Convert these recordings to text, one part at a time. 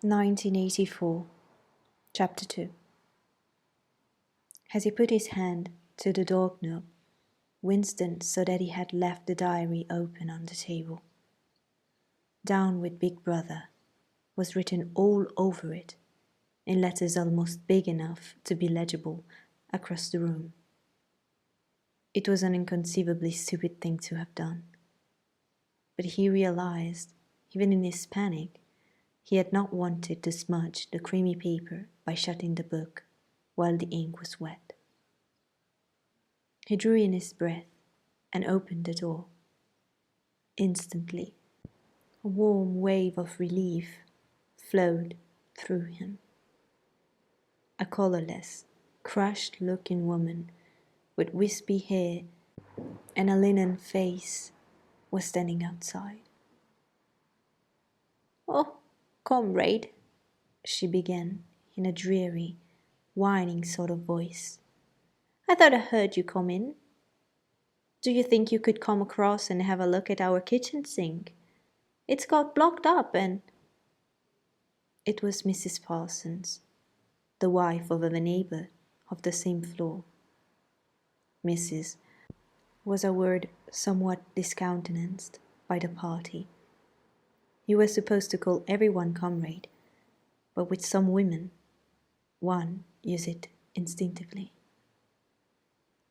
1984, Chapter 2. As he put his hand to the doorknob, Winston saw that he had left the diary open on the table. "Down with Big Brother" was written all over it, in letters almost big enough to be legible across the room. It was an inconceivably stupid thing to have done. But he realized, even in his panic, he had not wanted to smudge the creamy paper by shutting the book while the ink was wet. He drew in his breath and opened the door. Instantly, a warm wave of relief flowed through him. A colorless, crushed-looking woman with wispy hair and a linen face was standing outside. "Oh, comrade," she began in a dreary, whining sort of voice. "I thought I heard you come in. Do you think you could come across and have a look at our kitchen sink? It's got blocked up and—" It was Mrs. Parsons, the wife of a neighbor of the same floor. Mrs. was a word somewhat discountenanced by the party. You were supposed to call everyone comrade, but with some women, one used it instinctively.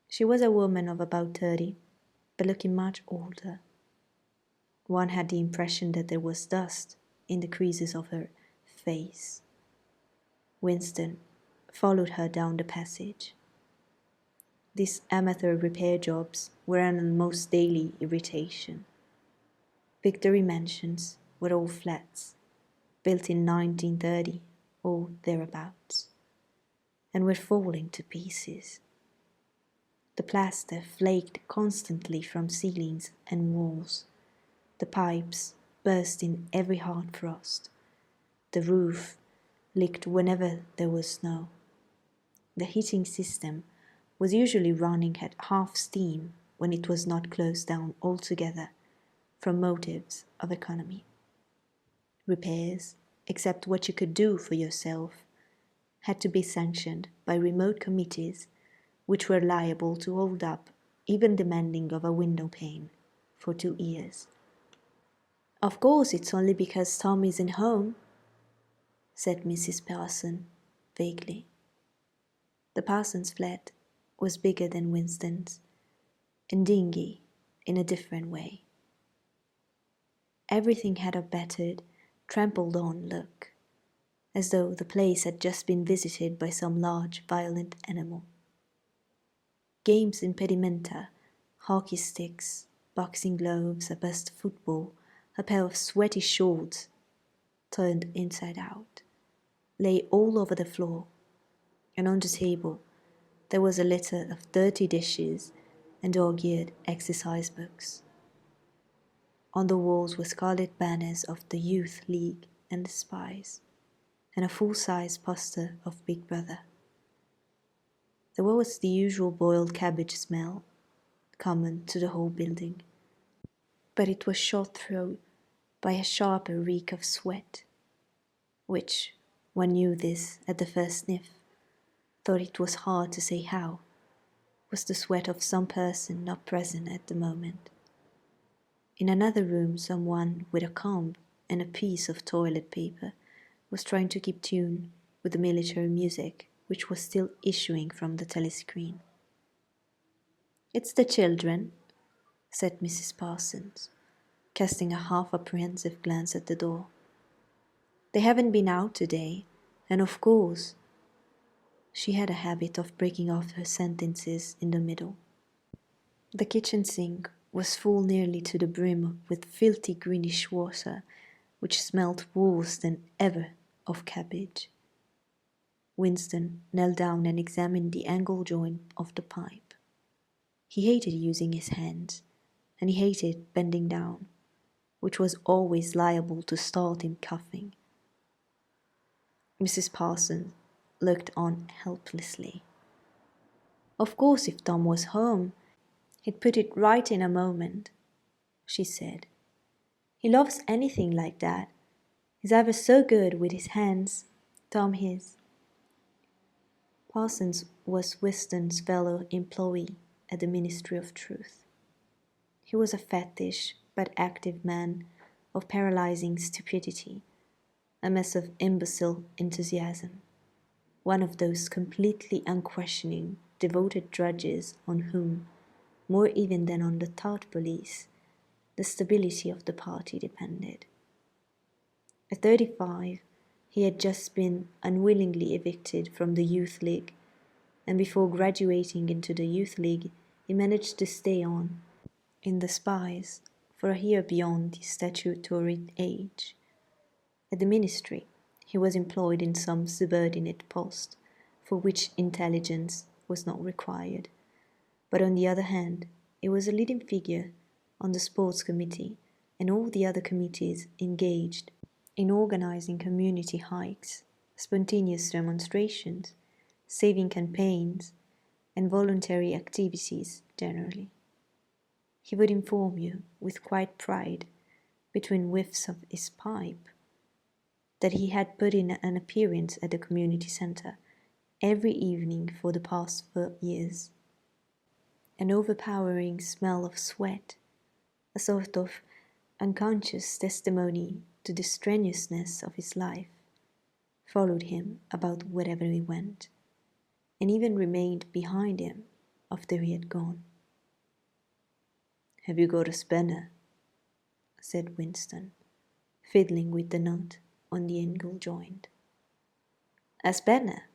She was a woman of about 30, but looking much older. One had the impression that there was dust in the creases of her face. Winston followed her down the passage. These amateur repair jobs were an almost daily irritation. Victory mansions were all flats, built in 1930 or thereabouts, and were falling to pieces. The plaster flaked constantly from ceilings and walls. The pipes burst in every hard frost. The roof leaked whenever there was snow. The heating system was usually running at half steam when it was not closed down altogether from motives of economy. Repairs, except what you could do for yourself, had to be sanctioned by remote committees which were liable to hold up even the mending of a window pane for 2 years. "Of course it's only because Tom isn't home," said Mrs. Parson vaguely. The Parsons' flat was bigger than Winston's, and dingy in a different way. Everything had a battered, trampled-on look, as though the place had just been visited by some large, violent animal. Games impedimenta, hockey sticks, boxing gloves, a burst football, a pair of sweaty shorts, turned inside out, lay all over the floor, and on the table there was a litter of dirty dishes and dog-eared exercise books. On the walls were scarlet banners of the Youth League and the Spies, and a full-size poster of Big Brother. There was the usual boiled cabbage smell, common to the whole building, but it was shot through by a sharper reek of sweat, which, one knew this at the first sniff, thought it was hard to say how, was the sweat of some person not present at the moment. In another room, someone with a comb and a piece of toilet paper was trying to keep tune with the military music which was still issuing from the telescreen. "It's the children," said Mrs. Parsons, casting a half-apprehensive glance at the door. "They haven't been out today, and of course—" She had a habit of breaking off her sentences in the middle. The kitchen sink was full nearly to the brim with filthy greenish water, which smelt worse than ever of cabbage. Winston knelt down and examined the angle joint of the pipe. He hated using his hands, and he hated bending down, which was always liable to start him coughing. Mrs. Parsons looked on helplessly. "Of course, if Tom was home, he'd put it right in a moment," she said. "He loves anything like that. He's ever so good with his hands, Tom is. Parsons was Winston's fellow employee at the Ministry of Truth. He was a fattish but active man of paralyzing stupidity, a mess of imbecile enthusiasm, one of those completely unquestioning, devoted drudges on whom, more even than on the thought police, the stability of the party depended. At 35, he had just been unwillingly evicted from the Youth League, and before graduating into the Youth League, he managed to stay on in the Spies for a year beyond the statutory age. At the ministry, he was employed in some subordinate post for which intelligence was not required, but on the other hand, he was a leading figure on the sports committee and all the other committees engaged in organizing community hikes, spontaneous demonstrations, saving campaigns, and voluntary activities generally. He would inform you with quiet pride, between whiffs of his pipe, that he had put in an appearance at the community centre every evening for the past 4 years. An overpowering smell of sweat, a sort of unconscious testimony to the strenuousness of his life, followed him about wherever he went, and even remained behind him after he had gone. "Have you got a spanner?" said Winston, fiddling with the nut on the angle joint. "A spanner?"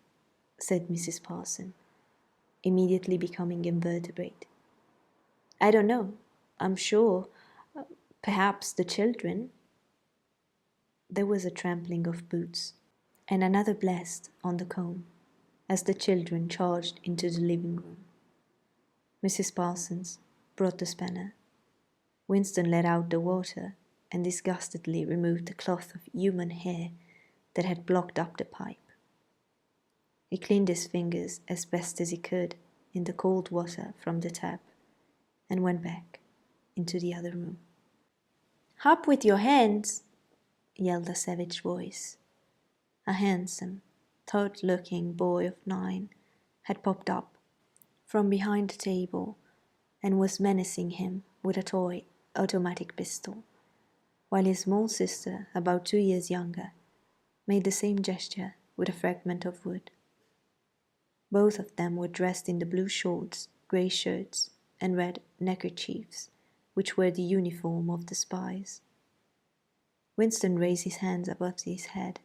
said Mrs. Parson, immediately becoming invertebrate. "I don't know. I'm sure. Perhaps the children." There was a trampling of boots, and another blast on the comb, as the children charged into the living room. Mrs. Parsons brought the spanner. Winston let out the water and disgustedly removed the cloth of human hair that had blocked up the pipe. He cleaned his fingers as best as he could in the cold water from the tap and went back into the other room. "Up with your hands!" yelled a savage voice. A handsome, taut-looking boy of 9 had popped up from behind the table and was menacing him with a toy automatic pistol, while his small sister, about 2 years younger, made the same gesture with a fragment of wood. Both of them were dressed in the blue shorts, grey shirts, and red neckerchiefs, which were the uniform of the spies. Winston raised his hands above his head,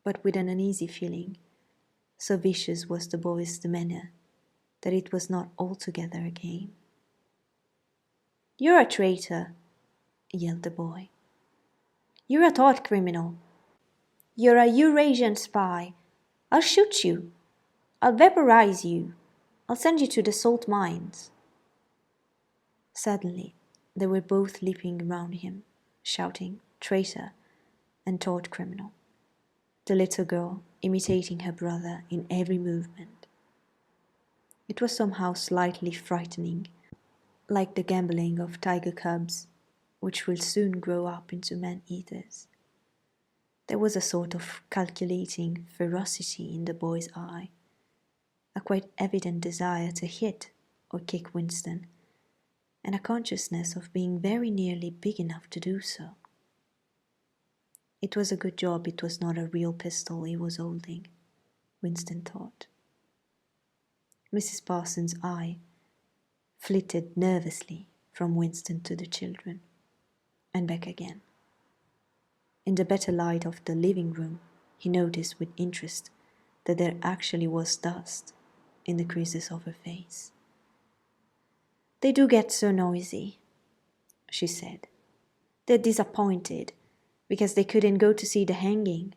but with an uneasy feeling. So vicious was the boy's demeanour that it was not altogether a game. "You're a traitor," yelled the boy. "You're a thought criminal. You're a Eurasian spy. I'll shoot you. I'll vaporize you. I'll send you to the salt mines." Suddenly, they were both leaping round him, shouting "traitor" and "thought criminal," the little girl imitating her brother in every movement. It was somehow slightly frightening, like the gambolling of tiger cubs, which will soon grow up into man-eaters. There was a sort of calculating ferocity in the boy's eye, a quite evident desire to hit or kick Winston, and a consciousness of being very nearly big enough to do so. It was a good job it was not a real pistol he was holding, Winston thought. Mrs. Parsons' eye flitted nervously from Winston to the children, and back again. In the better light of the living room, he noticed with interest that there actually was dust in the creases of her face. "They do get so noisy," she said. "They're disappointed because they couldn't go to see the hanging.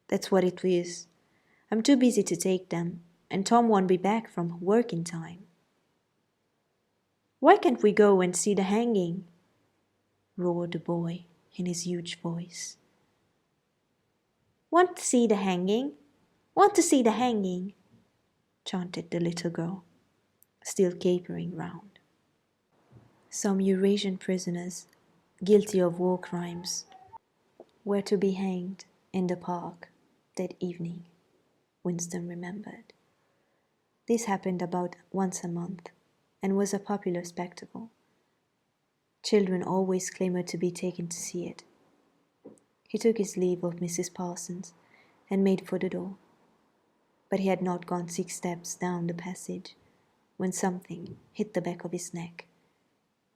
That's what it is. I'm too busy to take them, and Tom won't be back from work in time." "Why can't we go and see the hanging?" roared the boy in his huge voice. "Want to see the hanging? Want to see the hanging?" chanted the little girl, still capering round. Some Eurasian prisoners, guilty of war crimes, were to be hanged in the park that evening, Winston remembered. This happened about once a month and was a popular spectacle. Children always clamored to be taken to see it. He took his leave of Mrs. Parsons and made for the door. But he had not gone 6 steps down the passage when something hit the back of his neck,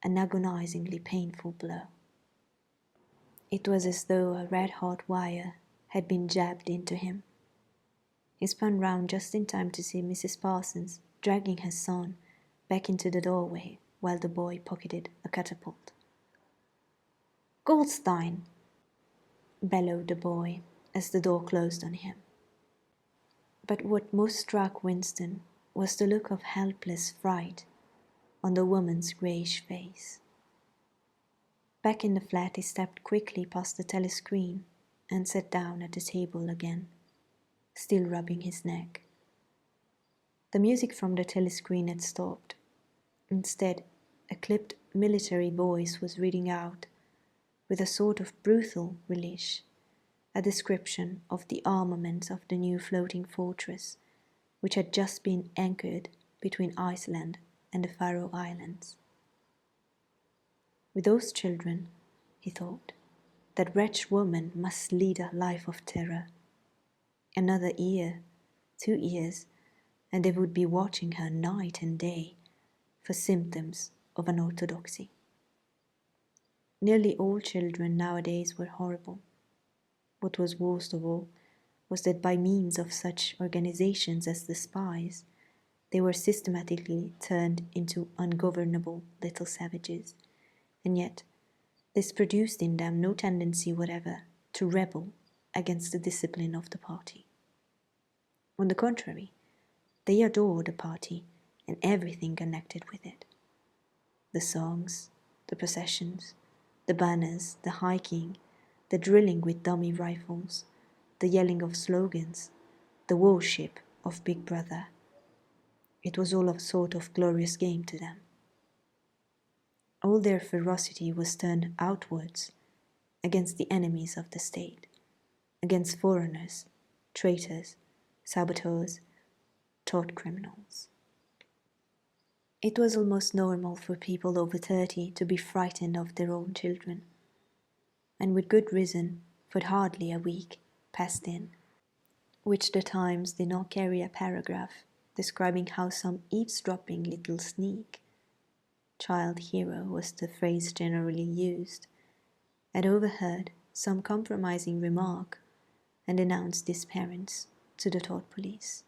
an agonizingly painful blow. It was as though a red-hot wire had been jabbed into him. He spun round just in time to see Mrs. Parsons dragging her son back into the doorway while the boy pocketed a catapult. "Goldstein!" bellowed the boy as the door closed on him. But what most struck Winston was the look of helpless fright on the woman's greyish face. Back in the flat, he stepped quickly past the telescreen and sat down at the table again, still rubbing his neck. The music from the telescreen had stopped. Instead, a clipped military voice was reading out, with a sort of brutal relish, a description of the armaments of the new floating fortress, which had just been anchored between Iceland and the Faroe Islands. With those children, he thought, that wretched woman must lead a life of terror. Another year, 2 years, and they would be watching her night and day for symptoms of unorthodoxy. Nearly all children nowadays were horrible. What was worst of all was that by means of such organizations as the spies, they were systematically turned into ungovernable little savages, and yet this produced in them no tendency whatever to rebel against the discipline of the party. On the contrary, they adored the party and everything connected with it. The songs, the processions, the banners, the hiking, the drilling with dummy rifles, the yelling of slogans, the worship of Big Brother. It was all a sort of glorious game to them. All their ferocity was turned outwards against the enemies of the state, against foreigners, traitors, saboteurs, thought criminals. It was almost normal for people over 30 to be frightened of their own children, and with good reason, for hardly a week passed in which the Times did not carry a paragraph describing how some eavesdropping little sneak, child hero was the phrase generally used, had overheard some compromising remark and denounced his parents to the thought police.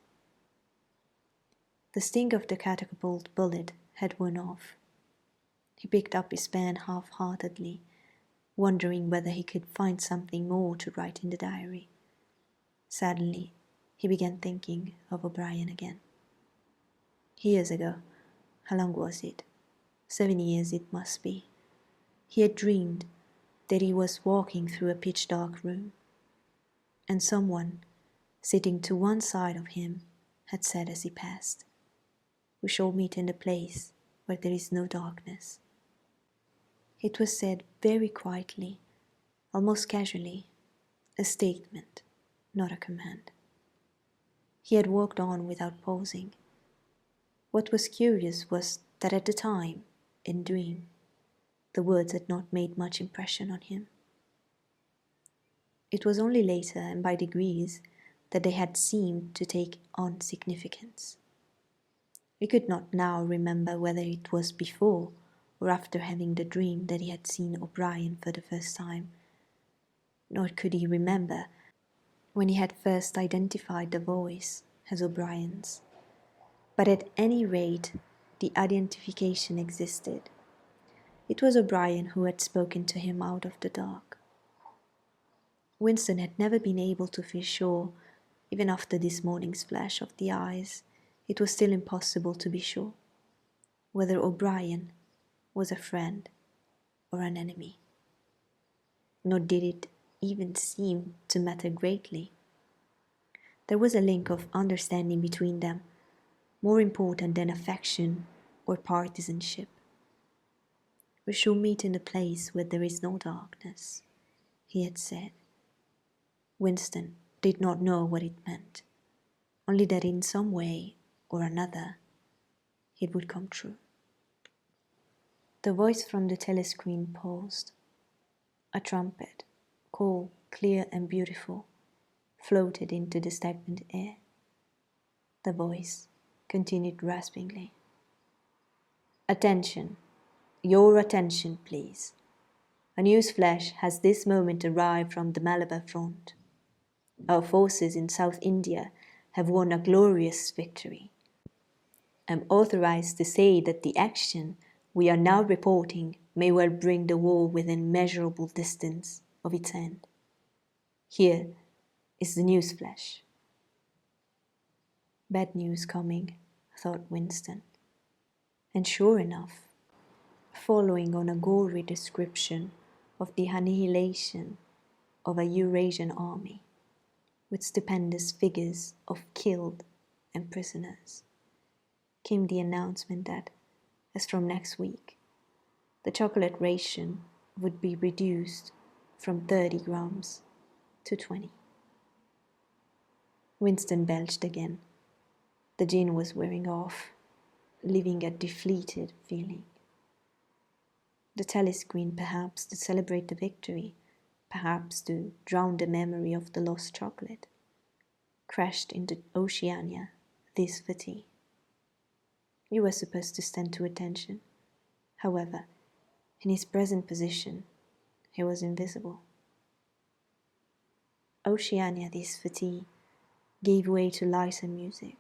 The sting of the catapult bullet had worn off. He picked up his pen half-heartedly, wondering whether he could find something more to write in the diary. Suddenly, he began thinking of O'Brien again. Years ago, how long was it? 7 years it must be. He had dreamed that he was walking through a pitch-dark room, and someone, sitting to one side of him, had said as he passed, "We shall meet in the place where there is no darkness." It was said very quietly, almost casually, a statement, not a command. He had walked on without pausing. What was curious was that at the time, in dream, the words had not made much impression on him. It was only later and by degrees that they had seemed to take on significance. He could not now remember whether it was before or after having the dream that he had seen O'Brien for the first time, nor could he remember when he had first identified the voice as O'Brien's. But at any rate, the identification existed. It was O'Brien who had spoken to him out of the dark. Winston had never been able to feel sure, even after this morning's flash of the eyes. It was still impossible to be sure whether O'Brien was a friend or an enemy. Nor did it even seem to matter greatly. There was a link of understanding between them, more important than affection or partisanship. "We shall meet in a place where there is no darkness," he had said, Winston did not know what it meant, only that in some way or another it would come true. The voice from the telescreen paused. A trumpet, cool, clear and beautiful, floated into the stagnant air. The voice continued raspingly. Attention, your attention, please. A news flash has this moment arrived from the Malabar front. Our forces in South India have won a glorious victory. I'm authorized to say that the action we are now reporting may well bring the war within measurable distance of its end. Here is the news flash. Bad news coming, thought Winston. And sure enough, following on a gory description of the annihilation of a Eurasian army, with stupendous figures of killed and prisoners, came the announcement that, as from next week, the chocolate ration would be reduced from 30 grams to 20. Winston belched again. The gin was wearing off, leaving a deflated feeling. The telescreen, perhaps to celebrate the victory, perhaps to drown the memory of the lost chocolate, crashed into Oceania this fatigue. You were supposed to stand to attention. However, in his present position, he was invisible. Oceania this fatigue gave way to lighter music.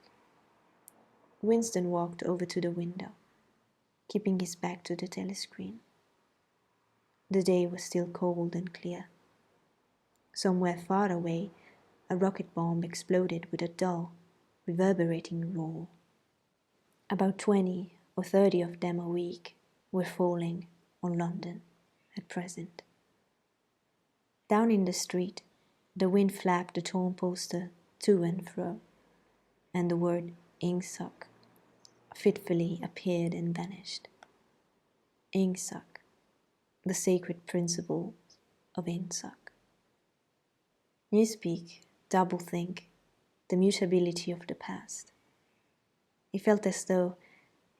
Winston walked over to the window, keeping his back to the telescreen. The day was still cold and clear. Somewhere far away, a rocket bomb exploded with a dull, reverberating roar. About 20 or 30 of them a week were falling on London at present. Down in the street, the wind flapped the torn poster to and fro, and the word Ingsoc fitfully appeared and vanished. Ingsoc, the sacred principle of Ingsoc. Newspeak, doublethink, the mutability of the past. He felt as though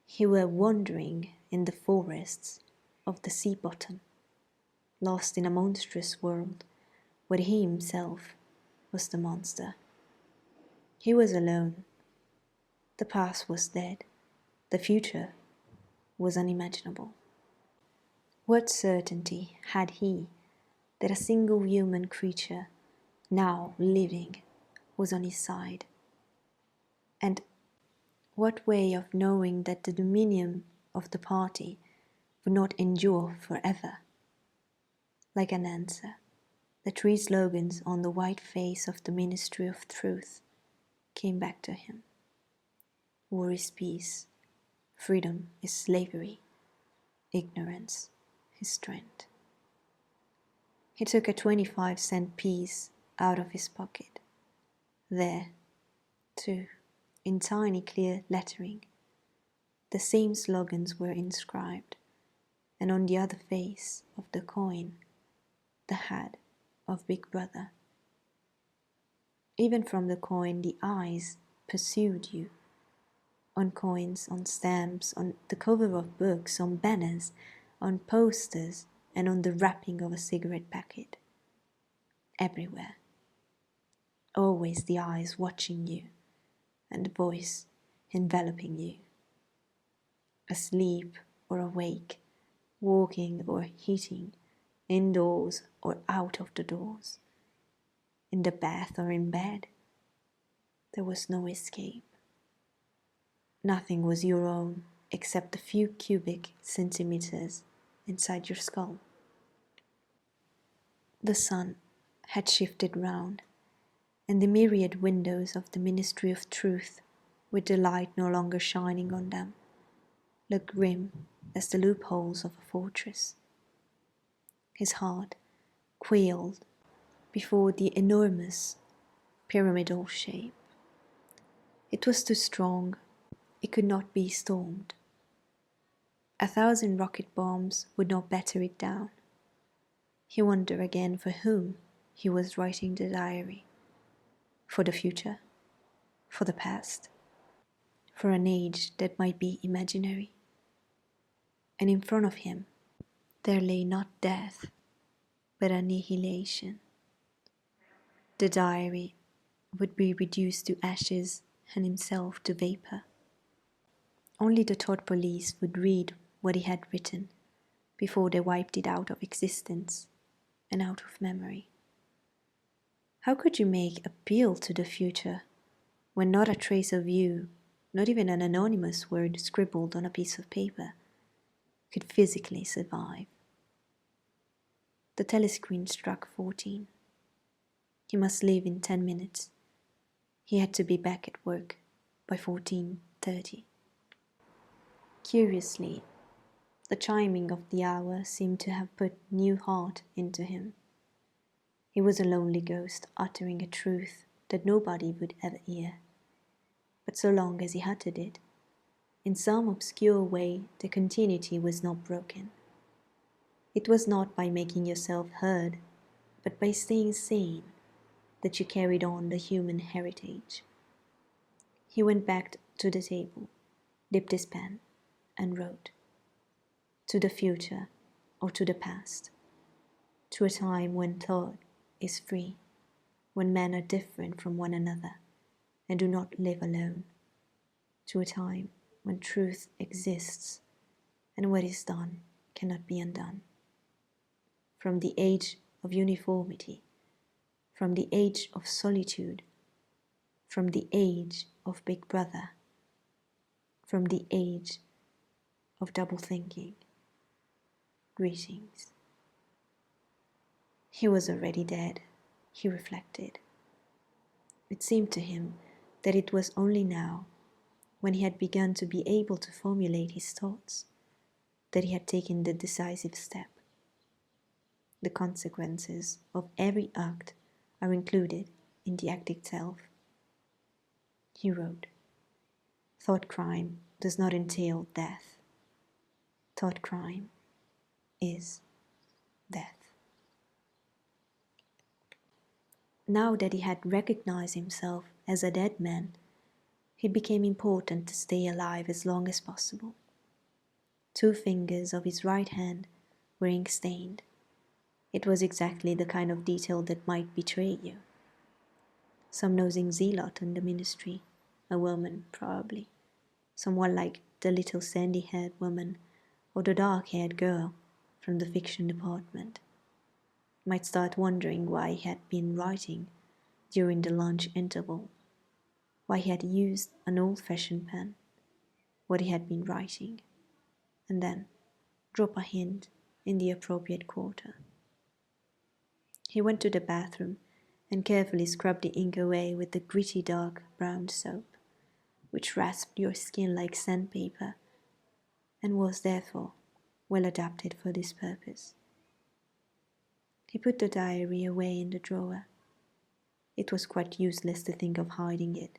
he were wandering in the forests of the sea bottom, lost in a monstrous world where he himself was the monster. He was alone. The past was dead. The future was unimaginable. What certainty had he that a single human creature, now living, was on his side? And what way of knowing that the dominion of the party would not endure forever? Like an answer, the three slogans on the white face of the Ministry of Truth came back to him. War is peace, freedom is slavery, ignorance is strength. He took a 25-cent piece out of his pocket. There, too, in tiny clear lettering, the same slogans were inscribed, and on the other face of the coin, the head of Big Brother. Even from the coin, the eyes pursued you. On coins, on stamps, on the cover of books, on banners, on posters, and on the wrapping of a cigarette packet. Everywhere. Always the eyes watching you, and the voice enveloping you. Asleep or awake, walking or eating, indoors or out of the doors, in the bath or in bed, there was no escape. Nothing was your own except a few cubic centimeters inside your skull. The sun had shifted round, and the myriad windows of the Ministry of Truth, with the light no longer shining on them, looked grim as the loopholes of a fortress. His heart quailed before the enormous pyramidal shape. It was too strong. It could not be stormed. 1,000 rocket bombs would not batter it down. He wondered again for whom he was writing the diary. For the future, for the past, for an age that might be imaginary. And in front of him, there lay not death, but annihilation. The diary would be reduced to ashes and himself to vapor. Only the thought police would read what he had written before they wiped it out of existence and out of memory. How could you make appeal to the future when not a trace of you, not even an anonymous word scribbled on a piece of paper, could physically survive? The telescreen struck 14. He must leave in 10 minutes. He had to be back at work by 14:30. Curiously, the chiming of the hour seemed to have put new heart into him. He was a lonely ghost uttering a truth that nobody would ever hear. But so long as he uttered it, in some obscure way the continuity was not broken. It was not by making yourself heard, but by staying sane, that you carried on the human heritage. He went back to the table, dipped his pen, and wrote. To the future, or to the past, to a time when thought is free, when men are different from one another and do not live alone, to a time when truth exists and what is done cannot be undone. From the age of uniformity, from the age of solitude, from the age of Big Brother, from the age of double thinking. Greetings. He was already dead, he reflected. It seemed to him that it was only now, when he had begun to be able to formulate his thoughts, that he had taken the decisive step. The consequences of every act are included in the act itself. He wrote, Thought crime does not entail death. Thought crime is death. Now that he had recognized himself as a dead man, it became important to stay alive as long as possible. 2 fingers of his right hand were ink-stained. It was exactly the kind of detail that might betray you. Some nosing zealot in the ministry, a woman probably, someone like the little sandy-haired woman or the dark-haired girl from the fiction department, might start wondering why he had been writing during the lunch interval, why he had used an old-fashioned pen, what he had been writing, and then drop a hint in the appropriate quarter. He went to the bathroom and carefully scrubbed the ink away with the gritty dark brown soap, which rasped your skin like sandpaper and was therefore well adapted for this purpose. He put the diary away in the drawer. It was quite useless to think of hiding it,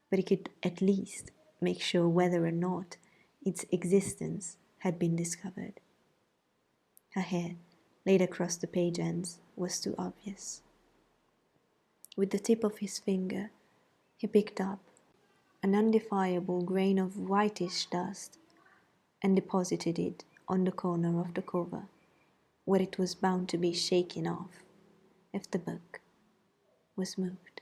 but he could at least make sure whether or not its existence had been discovered. Her hair, laid across the page ends, was too obvious. With the tip of his finger, he picked up an undefinable grain of whitish dust and deposited it on the corner of the cover, where it was bound to be shaken off if the book was moved.